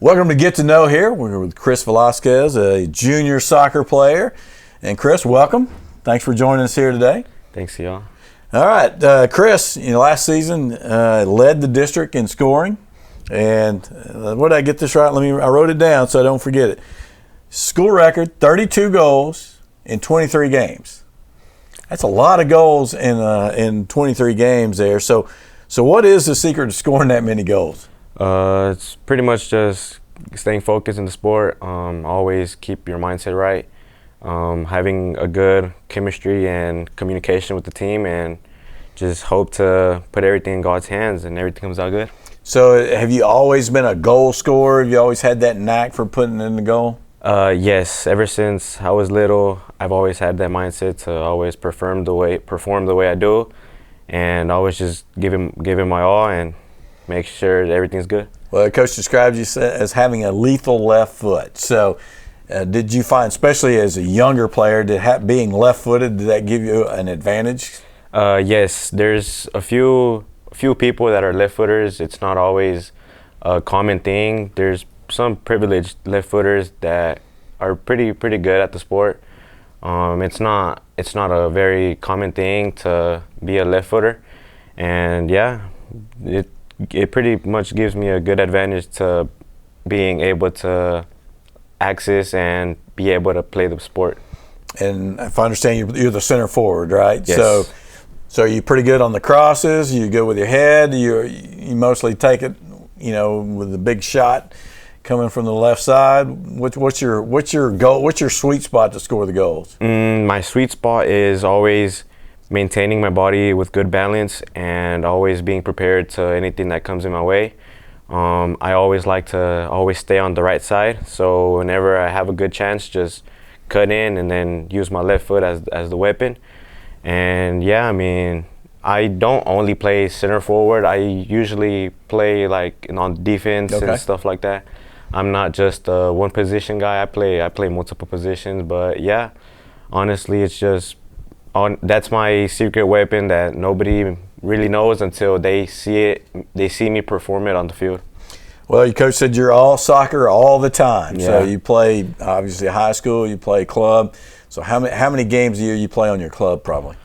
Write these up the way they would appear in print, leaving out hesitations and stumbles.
Welcome to Get to Know here. We're with Chris Velasquez, a junior soccer player. And Chris, welcome. Thanks for joining us here today. Thanks, y'all. All right, Chris, last season led the district in scoring. And what did I get this right? I wrote it down so I don't forget it. School record, 32 goals in 23 games. That's a lot of goals in 23 games there. So what is the secret to scoring that many goals? It's pretty much just staying focused in the sport. Always keep your mindset right. Having a good chemistry and communication with the team, and just hope to put everything in God's hands and everything comes out good. So have you always been a goal scorer? Have you always had that knack for putting in the goal? Yes, ever since I was little, I've always had that mindset to always perform the way I do, and always just give him my all and make sure that everything's good. Well, the coach described you as having a lethal left foot. So did you find, especially as a younger player, being left-footed, did that give you an advantage? Yes, there's a few people that are left-footers. It's not always a common thing. There's some privileged left-footers that are pretty good at the sport. It's not a very common thing to be a left-footer, and yeah, it pretty much gives me a good advantage to being able to access and be able to play the sport. And if I understand, you're the center forward, right? Yes. So you're pretty good on the crosses. You go with your head. You mostly take it, with a big shot coming from the left side. What's your goal? What's your sweet spot to score the goals? My sweet spot is always maintaining my body with good balance and always being prepared to anything that comes in my way. I always like to stay on the right side. So whenever I have a good chance, just cut in and then use my left foot as the weapon. And yeah, I don't only play center forward. I usually play on defense and stuff like that. I'm not just a one position guy. I play multiple positions. But yeah, honestly, it's just that's my secret weapon that nobody really knows until they see me perform it on the field. Well, your coach said you're all soccer all the time. Yeah. So you play obviously high school, you play club. So how many games a year you play on your club probably?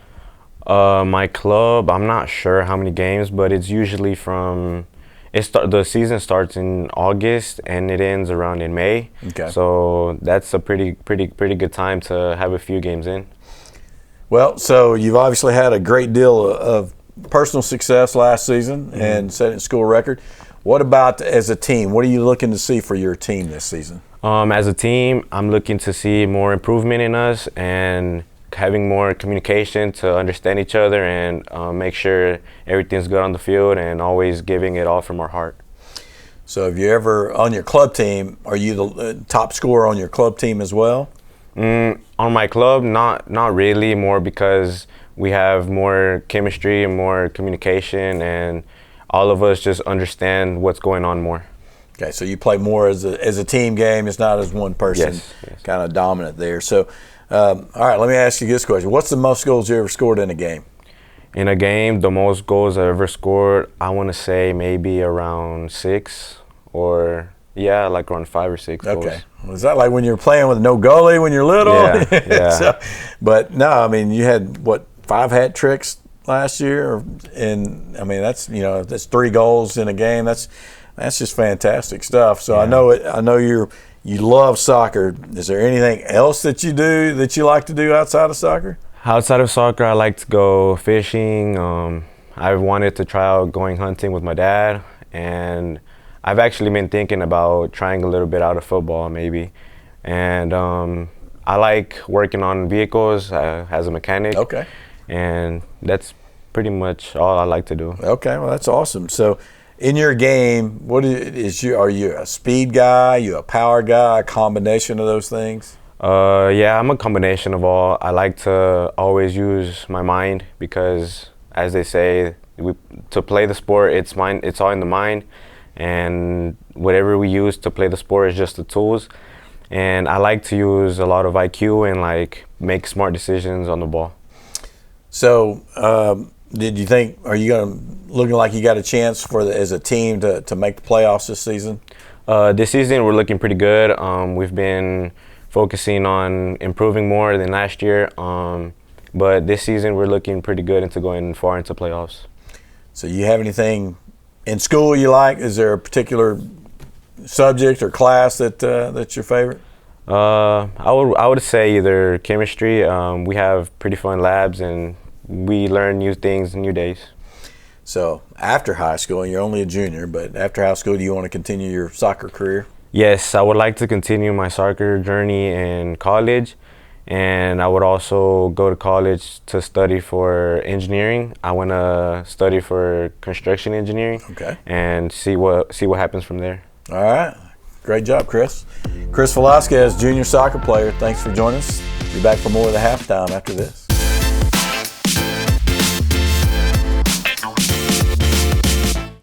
My club, I'm not sure how many games, but it's usually the season starts in August and it ends around in May. Okay. So that's a pretty good time to have a few games in. Well, so you've obviously had a great deal of personal success last season and setting school record. What about as a team? What are you looking to see for your team this season? As a team, I'm looking to see more improvement in us and having more communication to understand each other and make sure everything's good on the field and always giving it all from our heart. So have you ever, on your club team, are you the top scorer on your club team as well? On my club, not really, more because we have more chemistry and more communication and all of us just understand what's going on more. Okay, so you play more as a team game. It's not as one person Yes. kind of dominant there. So, all right, let me ask you this question. What's the most goals you ever scored in a game? In a game, the most goals I ever scored, I want to say maybe around 6 or around 5 or 6 goals. Okay. Was that like when you were playing with no goalie when you're little? Yeah. But no, you had 5 hat tricks last year, and that's 3 goals in a game. That's just fantastic stuff. So yeah. I know you love soccer. Is there anything else that you do that you like to do outside of soccer? Outside of soccer, I like to go fishing. I've wanted to try out going hunting with my dad, and I've actually been thinking about trying a little bit out of football maybe. And I like working on vehicles as a mechanic. Okay. And that's pretty much all I like to do. Okay, well that's awesome. So in your game, are you a speed guy, you a power guy, a combination of those things? Yeah, I'm a combination of all. I like to always use my mind because, as they say, to play the sport, it's all in the mind. And whatever we use to play the sport is just the tools. And I like to use a lot of IQ and make smart decisions on the ball. So, did you think, are you looking like you got a chance as a team to make the playoffs this season? This season we're looking pretty good. We've been focusing on improving more than last year, but this season we're looking pretty good into going far into playoffs. So you have anything in school you like? Is there a particular subject or class that's your favorite? I would say either chemistry. We have pretty fun labs and we learn new things, new days. So after high school, and you're only a junior, but after high school, do you want to continue your soccer career? Yes, I would like to continue my soccer journey in college, and I would also go to college to study for engineering. I want to study for construction engineering. Okay. And see what happens from there. All right. Great job, Chris. Chris Velasquez, junior soccer player. Thanks for joining us. Be back for more of the halftime after this.